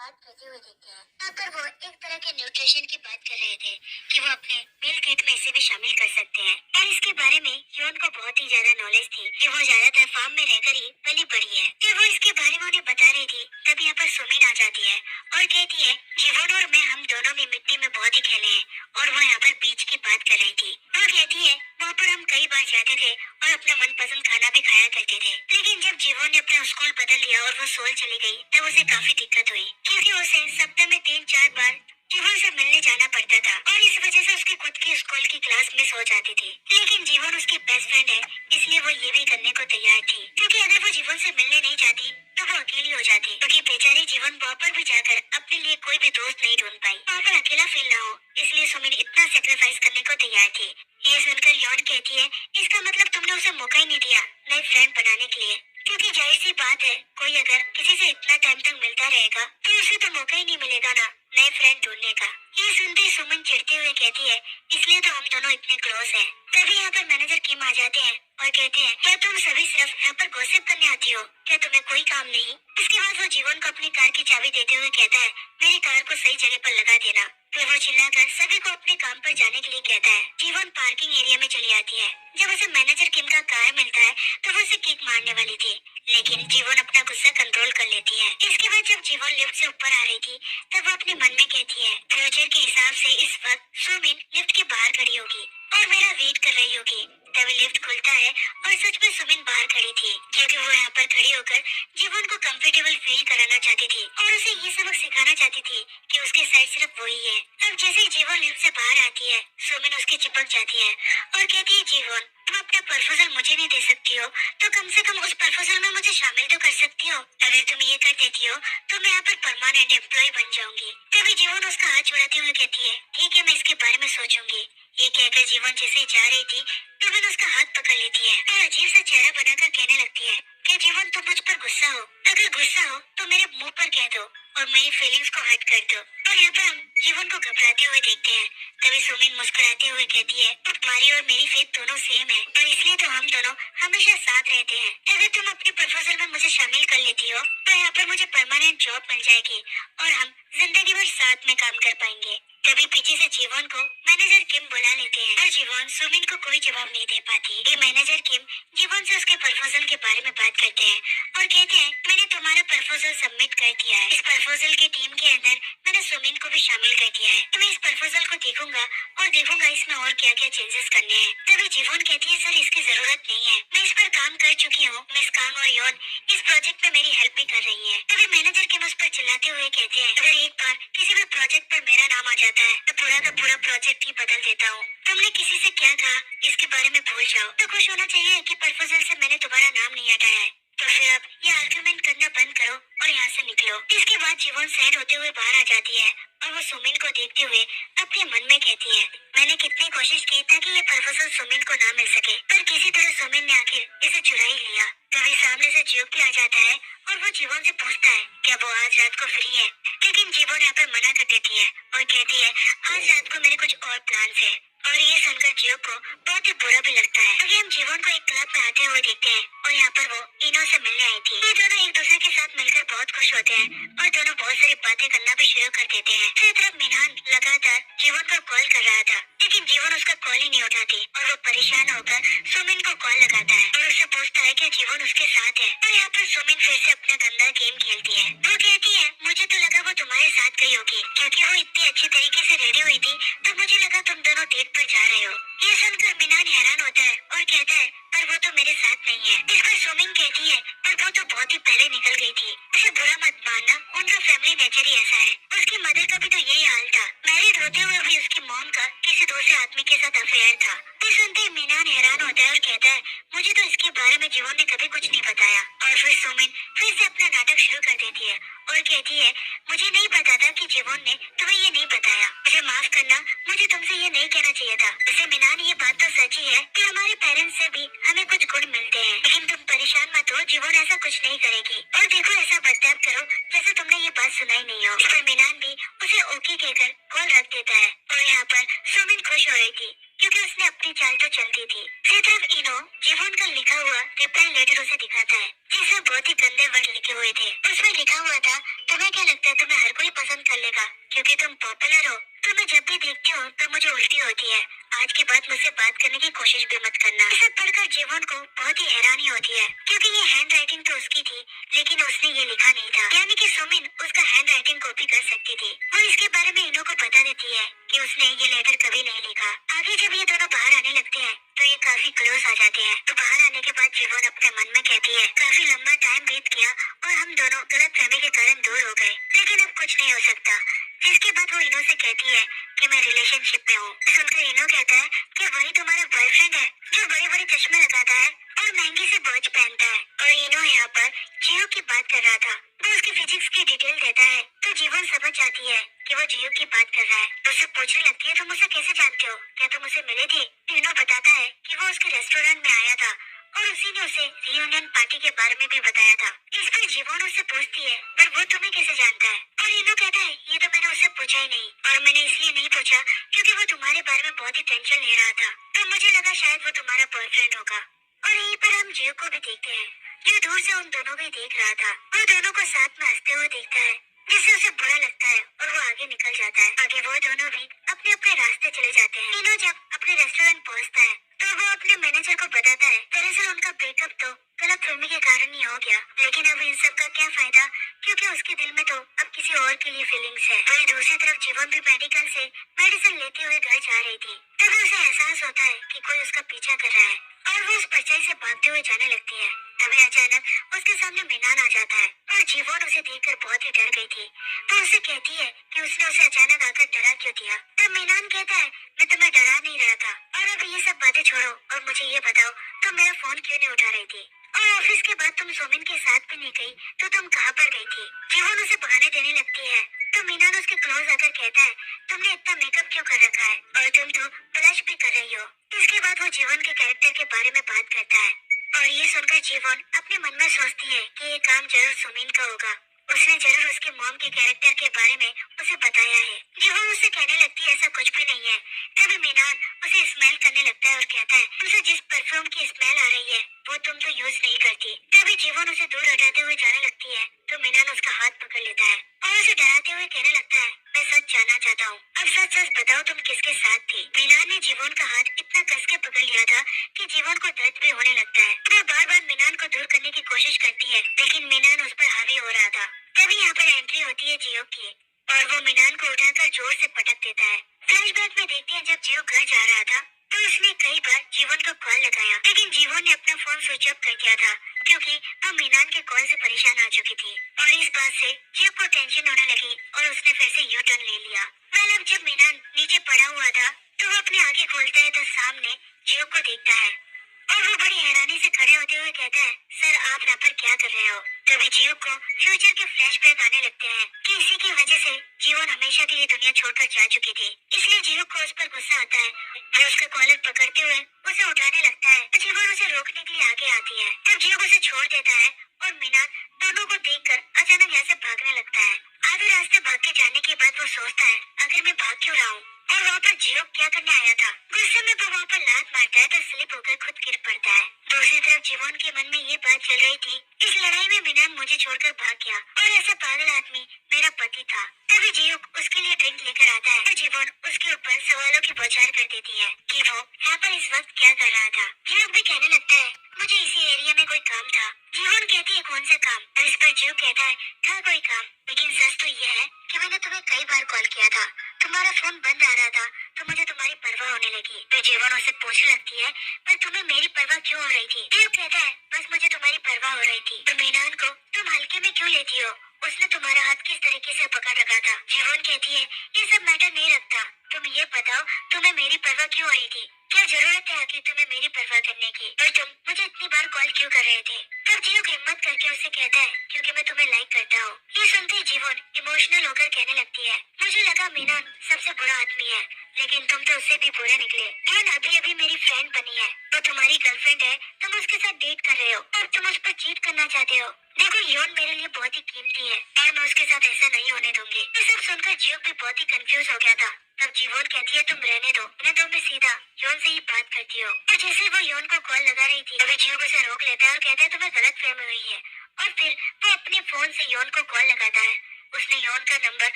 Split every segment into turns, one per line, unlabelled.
बात करते हुए देखते हैं। यहाँ पर वो एक तरह के न्यूट्रिशन की बात कर रहे थे कि वो अपने मील किट में इसे भी शामिल कर सकते हैं। और इसके बारे में योन को बहुत ही ज्यादा नॉलेज थी कि वो ज्यादातर फार्म में रहकर ही पली बड़ी है। जब वो इसके बारे में उन्हें बता रही थी तब यहाँ पर सुमिन आ जाती है और कहती है जीवन और मैं हम दोनों भी मिट्टी में बहुत ही खेले हैं। और वो यहाँ पर बीच की बात कर रही थी। वो कहती है वहाँ पर हम कई बार जाते थे और अपना मनपसंद खाना भी खाया करते थे, लेकिन जब जीवन ने अपना स्कूल बदल लिया और वो सोल चली गई तब उसे काफी दिक्कत हुई क्योंकि उसे सप्ताह में 3-4 बार जीवन से मिलने जाना पड़ता था और इस वजह से उसकी खुद की स्कूल की क्लास मिस हो जाती थी। लेकिन जीवन उसकी बेस्ट फ्रेंड है, इसलिए वो ये भी करने को तैयार थी क्योंकि अगर वो जीवन से मिलने नहीं जाती तो वो अकेली हो जाती क्योंकि बेचारी जीवन वहाँ पर भी जाकर अपने लिए कोई भी दोस्त नहीं ढूंढ पाई, वहाँ पर अकेला फील ना हो, इसलिए सुमिन इतना सेक्रीफाइस करने को तैयार थी। ये सुनकर यौन कहती है इसका मतलब तुमने उसे मौका ही नहीं दिया नई फ्रेंड बनाने के लिए, क्योंकि जाहिर सी बात है कोई अगर किसी से इतना टाइम तक मिलता रहेगा तो उसे तो मौका ही नहीं मिलेगा ना नए फ्रेंड ढूंढने का। ये सुनते ही सुमन चिढ़ते हुए कहती है इसलिए तो हम दोनों इतने क्लोज हैं। तभी यहाँ पर मैनेजर किम आ जाते हैं और कहते हैं क्या तुम सभी सिर्फ यहाँ पर गॉसिप करने आती हो, क्या तुम्हें कोई काम नहीं। इसके बाद वो जीवन को अपनी कार की चाबी देते हुए कहता है मेरी कार को सही जगह पर लगा देना। फिर वो चिल्लाकर सभी को अपने काम पर जाने के लिए कहता है। जीवन पार्किंग एरिया में चली आती है। जब उसे मैनेजर किम का कार मिलता है तो वो उसे किक मारने वाली थी, लेकिन जीवन अपना गुस्सा कंट्रोल कर लेती है। इसके बाद जब जीवन लिफ्ट से ऊपर आ रही थी तब वो अपने मन में कहती है फ्यूचर के हिसाब से इस वक्त सुमिन लिफ्ट के बाहर खड़ी होगी और मेरा वेट कर रही होगी। तभी लिफ्ट खुलता है और सच में सुमिन बाहर खड़ी थी क्योंकि वो यहाँ पर खड़ी होकर जीवन को कंफर्टेबल फील कराना चाहती थी और उसे ये सबक सिखाना चाहती थी कि उसके साइड सिर्फ वही है। अब जैसे ही जीवन लिफ्ट से बाहर आती है सुमिन उसके चिपक जाती है और कहती है जीवन तुम अपना प्रपोजल मुझे नहीं दे सकती हो तो कम से कम उस प्रपोजल में मुझे शामिल तो कर सकती हो। अगर तुम ये कर देती हो तो मैं यहाँ पर परमानेंट एम्प्लॉय बन जाऊंगी। तभी जीवन उसका हाथ छुड़ाते हुए कहती है ठीक है मैं इसके बारे में सोचूंगी। ये कहकर जीवन जैसे जा रही थी तभी उसका हाथ पकड़ लेती है और अजीब सा चेहरा बनाकर कहने लगती है क्या जीवन तुम मुझ पर गुस्सा हो, अगर गुस्सा हो तो मेरे मुंह पर कह दो और मेरी फीलिंग्स को हर्ट कर दो। और यहाँ पर हम जीवन को घबराते हुए देखते हैं। तभी सुमिन मुस्कुराते हुए कहती है तुम्हारी और मेरी फेथ दोनों सेम है और इसलिए तो हम दोनों हमेशा साथ रहते हैं। अगर तुम अपने प्रपोजल में मुझे शामिल कर लेती हो तो यहाँ पर मुझे परमानेंट जॉब मिल जाएगी और हम जिंदगी भर साथ में काम कर पाएंगे। तभी पीछे से जीवन को मैनेजर किम बुला लेते हैं और जीवन सुमिन को कोई जवाब नहीं दे पाती। ये मैनेजर किम जीवन से उसके प्रपोजल के बारे में बात करते हैं और कहते हैं मैंने तुम्हारा प्रपोजल सबमिट कर दिया है। इस प्रपोजल की टीम के अंदर मैंने सुमिन को भी शामिल कर दिया है। तो मैं इस प्रपोजल को देखूंगा और देखूंगा इसमें और क्या क्या चेंजेस करने हैं। तभी जीवन कहती है सर इसकी जरूरत नहीं है, मैं इस पर काम कर चुकी हूँ। मिस कांग और योन इस प्रोजेक्ट में मेरी हेल्प भी कर रही है। तभी मैनेजर किम उस पर चिल्लाते हुए कहते हैं अगर एक बार किसी भी प्रोजेक्ट पर मेरा नाम आ जाता है तो पूरा का पूरा प्रोजेक्ट ही बदल देता हूँ। तुमने किसी से क्या कहा इसके बारे में भूल जाओ। तो खुश होना चाहिए कि प्रपोजल से मैंने तुम्हारा नाम नहीं हटाया है। तो फिर अब ये आर्गुमेंट करना बंद करो और यहाँ से निकलो। इसके बाद जीवन सैड होते हुए बाहर आ जाती है और वो सुमिन को देखते हुए अपने मन में कहती है मैंने कितनी कोशिश की ताकि ये प्रपोजल सुमिन को ना मिल सके, पर किसी तरह सुमिन ने आखिर इसे चुरा ही लिया। तभी सामने से ज्योक भी आ जाता है और वो जीवन से पूछता है क्या वो आज रात को फ्री है, लेकिन जीवन यहाँ पर मना कर देती है और कहती है आज रात को मेरे कुछ और प्लान है। और ये सुनकर जियो को बहुत ही बुरा भी लगता है। अभी हम जीवन को एक क्लब में आते हुए देखते हैं और यहाँ पर वो इनो से मिलने आई थी। ये दोनों एक दूसरे के साथ मिलकर बहुत खुश होते हैं और दोनों बहुत सारी बातें करना भी शुरू कर देते हैं। दूसरी तरफ मिनान लगातार जीवन को कॉल कर रहा था, लेकिन जीवन उसका कॉल ही नहीं उठाती और वो परेशान होकर सुमिन को कॉल लगाता है और उससे पूछता है कि जीवन उसके साथ है। और यहाँ पर सुमिन फिर से अपना गंदा गेम खेलती है। वो कहती है मुझे तो लगा वो तुम्हारे साथ गई होगी क्योंकि वो इतनी अच्छी तरीके से रेडी हुई थी तो मुझे लगा तुम दोनों डेट पर जा रहे हो। ये सुनकर मिनान हैरान होता है और कहता है पर वो तो मेरे साथ नहीं है। इस पर सुमिन कहती है पर वो तो बहुत ही पहले निकल गई थी, उसे बुरा मत मानना, उनका फैमिली नेचर ही ऐसा है। उसकी मदर का भी तो यही हाल था, मैरिड होते हुए भी उसकी मॉम का किसी दूसरे आदमी के साथ अफेयर था। ये सुनते ही मिनान हैरान होता है और कहता है मुझे तो इसके बारे में जीवन ने कभी कुछ नहीं बताया। और फिर सुमिन फिर से अपना नाटक शुरू कर देती है और कहती है मुझे नहीं पता था कि जीवन ने तुम्हें ये नहीं बताया, मुझे माफ करना, मुझे तुमसे ये नहीं कहना चाहिए था। वैसे मिनान ये बात तो सच ही है कि हमारे पेरेंट्स से भी हमें कुछ गुण मिलते हैं, लेकिन तुम परेशान मत हो, जीवन ऐसा कुछ नहीं करेगी। और देखो ऐसा बर्ताव करो जैसे तुमने ये बात सुनाई नहीं हो। इस पर मिनान भी उसे ओके कहकर कॉल रख देता है और यहाँ पर सुमिन खुश हो रही थी क्योंकि उसने अपनी चाल तो चलती थी। दूसरी तरफ इनो जीवन का लिखा हुआ रिप्लाई लेटर उसे दिखाता है, जिसमें बहुत ही गंदे वर्ड लिखे हुए थे। उसमें लिखा हुआ था, तुम्हें क्या लगता है तुम्हें हर कोई पसंद कर लेगा क्योंकि तुम पॉपुलर हो? तुम्हें जब भी देखती हूँ तो मुझे उल्टी होती है। आज के बाद मुझसे बात करने की कोशिश भी मत करना। इसे पढ़कर जीवन को बहुत ही हैरानी होती है, क्योंकि ये हैंड राइटिंग तो उसकी थी, लेकिन उसने ये लिखा नहीं था। यानी कि सुमिन उसका हैंड राइटिंग कॉपी कर सकती थी। वो इसके बारे में इनो को बता देती है कि उसने ये लेटर कभी नहीं लिखा। आगे जब ये दोनों बाहर आने लगते हैं तो ये काफी क्लोज आ जाते हैं। तो बाहर आने के बाद जीवन अपने मन में कहती है, काफी लंबा टाइम बीत गया और हम दोनों गलत फहमी के कारण दूर हो गए, लेकिन अब कुछ नहीं हो सकता। जिसके बाद वो इनो से कहती है कि मैं रिलेशनशिप में हूँ। सुनकर इनो कहता है कि वही तुम्हारा बॉयफ्रेंड है जो बड़े बड़े चश्मे लगाता है और महंगी सी वॉच पहनता है। और इनो यहाँ पर जियो की बात कर रहा था। वो उसकी फिजिक्स की डिटेल देता है तो जीवन समझ जाती है कि वो जियो की बात कर रहा है। तो उससे पूछने लगती है, तुम उसे कैसे जानते हो? क्या तुम उसे मिले थे? इनो बताता है कि वो उसके रेस्टोरेंट में आया था और उसी ने उसे रियूनियन पार्टी के बारे में भी बताया था। इस पर जीवन उससे पूछती है, पर वो तुम्हें कैसे जानता है? और इनो कहता है, ये तो मैंने उससे पूछा ही नहीं, और मैंने इसलिए नहीं पूछा क्योंकि वो तुम्हारे बारे में बहुत ही टेंशन ले रहा था, तो मुझे लगा शायद वो तुम्हारा बॉयफ्रेंड होगा। और यहीं पर हम जियो को भी देखते हैं, जो दूर से उन दोनों को देख रहा था। वो दोनों को साथ में हंसते हुए देखता है, जिससे उसे बुरा लगता है और वो आगे निकल जाता है। आगे वो दोनों भी अपने अपने रास्ते चले जाते हैं। इनो जब अपने रेस्टोरेंट पहुंचता है तो वो अपने मैनेजर को बताता है, दरअसल उनका ब्रेकअप तो गलतफहमी के कारण ही हो गया, लेकिन अब इन सब का क्या फायदा, क्योंकि उसके दिल में तो अब किसी और के लिए फीलिंग्स है। वही दूसरी तरफ जीवन भी मेडिकल से मेडिसिन लेते हुए घर जा रही थी। तभी उसे एहसास होता है कि कोई उसका पीछा कर रहा है और वो उस परछाई से भागते हुए जाने लगती है। तभी अचानक उसके सामने मीनान आ जाता है और जीवन उसे देखकर बहुत ही डर गई थी। वो उसे कहती है कि उसने उसे अचानक आकर डरा क्यों दिया। तब मीनान कहता है, मैं तुम्हें डरा नहीं रहा था, और अब ये सब बातें छोड़ो और मुझे ये बताओ, तुम मेरा फोन क्यों नहीं उठा रही थी? और ऑफिस के बाद तुम सुमिन के साथ भी नहीं गई, तो तुम कहाँ पर गई थी? जीवन उसे बहाने देने लगती है तो मीनान उसके क्लोज आकर कहता है, तुमने इतना मेकअप क्यों कर रखा है और तुम तो ब्लश भी कर रही हो। इसके बाद वो जीवन के कैरेक्टर के बारे में बात करता है और ये सुनकर जीवन अपने मन में सोचती है कि ये काम जरूर सुमिन का होगा। उसने जरूर उसके मॉम के कैरेक्टर के बारे में उसे बताया है। जीवन उससे कहने लगती है, ऐसा कुछ भी नहीं है। तभी मीनान उसे स्मेल करने लगता है और कहता है, तुमसे जिस परफ्यूम की स्मेल आ रही है वो तुम तो यूज नहीं करती। तभी जीवन उसे दूर हटाते हुए जाने लगती है तो मीनान उसका हाथ पकड़ लेता है और उसे डराते हुए कहने लगता है, मैं सच जानना चाहता हूँ, अब सच सच बताओ तुम किसके साथ थी? मीनान ने जीवन का हाथ इतना कस के पकड़ लिया था कि जीवन को दर्द भी होने लगता है। वो बार बार मीनान को दूर करने की कोशिश करती है, लेकिन मीनान उस पर हावी हो रहा था। तभी यहाँ पर एंट्री होती है जियो की और वो मीनान को उठाकर जोर से पटक देता है। फ्लैशबैक में देखते हैं जब जियो घर जा रहा था तो उसने कई बार जीवन को कॉल लगाया, लेकिन जीवन ने अपना फोन स्विच ऑफ कर दिया था क्योंकि वो मीनान के कॉल से परेशान आ चुकी थी। और इस बात से जियो को टेंशन होने लगी और उसने फिर से यू टर्न ले लिया। वेल, अब जब मीनान नीचे पड़ा हुआ था तो वो अपनी आंखें खोलता है तो सामने जियो को देखता है और वो बड़ी हैरानी से खड़े होते हुए कहता है, सर आप यहाँ पर क्या कर रहे हो? तभी जियो को फ्यूचर के फ्लैशबैक आने लगते हैं कि इसी की वजह से जीवन हमेशा के लिए दुनिया छोड़कर जा चुकी थी। इसलिए जियो को उस पर गुस्सा आता है। वो उसका कॉलर पकड़ते हुए उसे उठाने लगता है तो जीवन उसे रोकने के लिए आगे आती है। तब जियो उसे छोड़ देता है और मीनान दोनों को देखकर अचानक यहाँ से भागने लगता है। आधे रास्ते भाग के जाने के बाद वो सोचता है, आखिर मैं भाग क्यों रहा हूँ और वहाँ पर जियो क्या करने आया था? गुस्से में वो वहाँ पर लात मारता है तो स्लिप होकर खुद गिर पड़ता है। दूसरी तरफ जीवन के मन में ये बात चल रही थी, इस लड़ाई में मीनान मुझे छोड़कर भाग गया और ऐसा पागल आदमी मेरा पति था। तभी जियो उसके लिए ड्रिंक लेकर आता है और जीवन उसके ऊपर सवालों की बौछार कर देती है कि वो यहाँ पर इस वक्त क्या कर रहा था। जियो भी कहने लगता है, मुझे इसी एरिया में कोई काम था। जीवन कहती है, कौन सा काम? और इस पर जियो कहता है, था कोई काम, लेकिन सच तो ये है कि मैंने तुम्हें कई बार कॉल किया था, तुम्हारा फोन बंद आ रहा था तो मुझे तुम्हारी परवाह होने लगी। तो जीवन उससे पूछने लगती है, पर तुम्हें मेरी परवाह क्यों हो रही थी? जियो कहता है, बस मुझे तुम्हारी परवाह हो रही थी। तो मीनान को तुम हल्के में क्यों लेती हो? उसने तुम्हारा हाथ किस तरीके से पकड़ रखा था? जीवन कहती है, ये सब मैटर नहीं रखता, तुम ये बताओ तुम्हें मेरी परवाह क्यों हो रही थी? क्या जरूरत है आखिर तुम्हें मेरी परवाह करने की? और तुम मुझे इतनी बार कॉल क्यों कर रहे थे? तब जियो हिम्मत करके उससे कहता है, क्योंकि मैं तुम्हें लाइक करता हूँ। ये सुनते ही जीवन इमोशनल होकर कहने लगती है, मुझे लगा मीनान सबसे बुरा आदमी है, लेकिन तुम तो उससे भी बुरे निकले। मीनान अभी अभी मेरी फ्रेंड बनी है, वो तुम्हारी गर्लफ्रेंड है, तुम उसके साथ डेट कर रहे हो और तुम उस पर चीट करना चाहते हो। देखो योन मेरे लिए बहुत ही कीमती है और मैं उसके साथ ऐसा नहीं होने दूंगी। ये सब सुनकर जियो भी बहुत ही कंफ्यूज हो गया था। तब जीवन कहती है तुम रहने दो, मैं तो मैं सीधा योन से ही बात करती हूँ। और जैसे वो योन को कॉल लगा रही थी तभी जीव उसे रोक लेता है और कहता है तुम्हें गलत फहमी हुई है। और फिर वो अपने फोन से योन को कॉल लगाता है। उसने योन का नंबर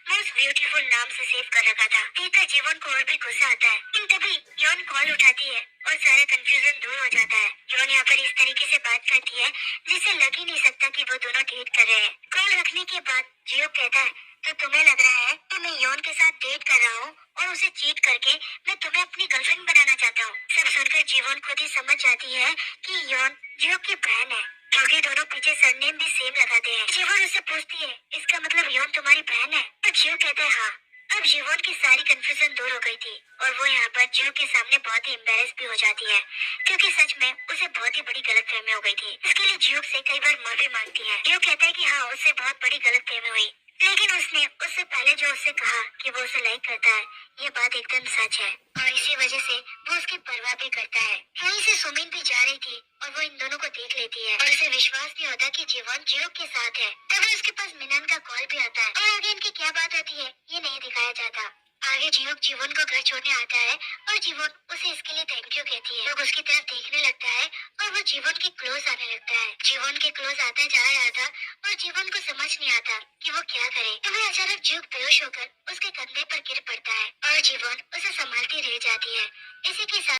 मोस्ट ब्यूटीफुल नाम से सेव कर रखा था। देखकर जीवन को और भी गुस्सा आता है, लेकिन तभी योन कॉल उठाती है और सारा कंफ्यूजन दूर हो जाता है। योन यहाँ पर इस तरीके से बात करती है जिससे लग ही नहीं सकता कि वो दोनों डेट कर रहे हैं। कॉल रखने के बाद जियो कहता है तो तुम्हें लग रहा है कि मैं योन के साथ डेट कर रहा हूँ और उसे चीट करके मैं तुम्हें अपनी गर्लफ्रेंड बनाना चाहता हूँ। सब सुनकर जीवन खुद ही समझ जाती है कि योन जियो की बहन है, क्योंकि दोनों पीछे सरनेम भी सेम लगाते हैं। जीवन उससे पूछती है इसका मतलब योन तुम्हारी बहन है? तो जियो कहता है हाँ। अब जीवन की सारी कंफ्यूजन दूर हो गई थी और वो यहाँ पर जियो के सामने बहुत ही एम्बेरस भी हो जाती है, क्योंकि सच में उसे बहुत ही बड़ी गलतफहमी हो गई थी। इसके लिए जियो से कई बार माफी मांगती है। जियो कहता है कि हाँ उससे बहुत बड़ी गलतफहमी हुई, लेकिन उसने उससे पहले जो उससे कहा कि वो उसे लाइक करता है ये बात एकदम सच है और इसी वजह से वो उसकी परवाह भी करता है। वहीं से सुमिन भी जा रही थी और वो इन दोनों को देख लेती है और उसे विश्वास नहीं होता कि जीवन जियो के साथ है। तभी उसके पास मिनन का कॉल भी आता है और आगे इनकी क्या बात होती है ये नहीं दिखाया जाता। आगे जियो जीवन को घर छोड़ने आता है और जीवन उसे इसके लिए थैंक यू कहती है। लोग उसकी तरफ देखने लगता है और वो जीवन के क्लोज आने लगता है। जीवन के क्लोज आता जा रहा था और जीवन को समझ नहीं आता कि वो क्या करे। तभी अचानक जीव बेहोश होकर उसके कंधे पर गिर पड़ता है और जीवन उसे संभालती रह जाती है। इसी के साथ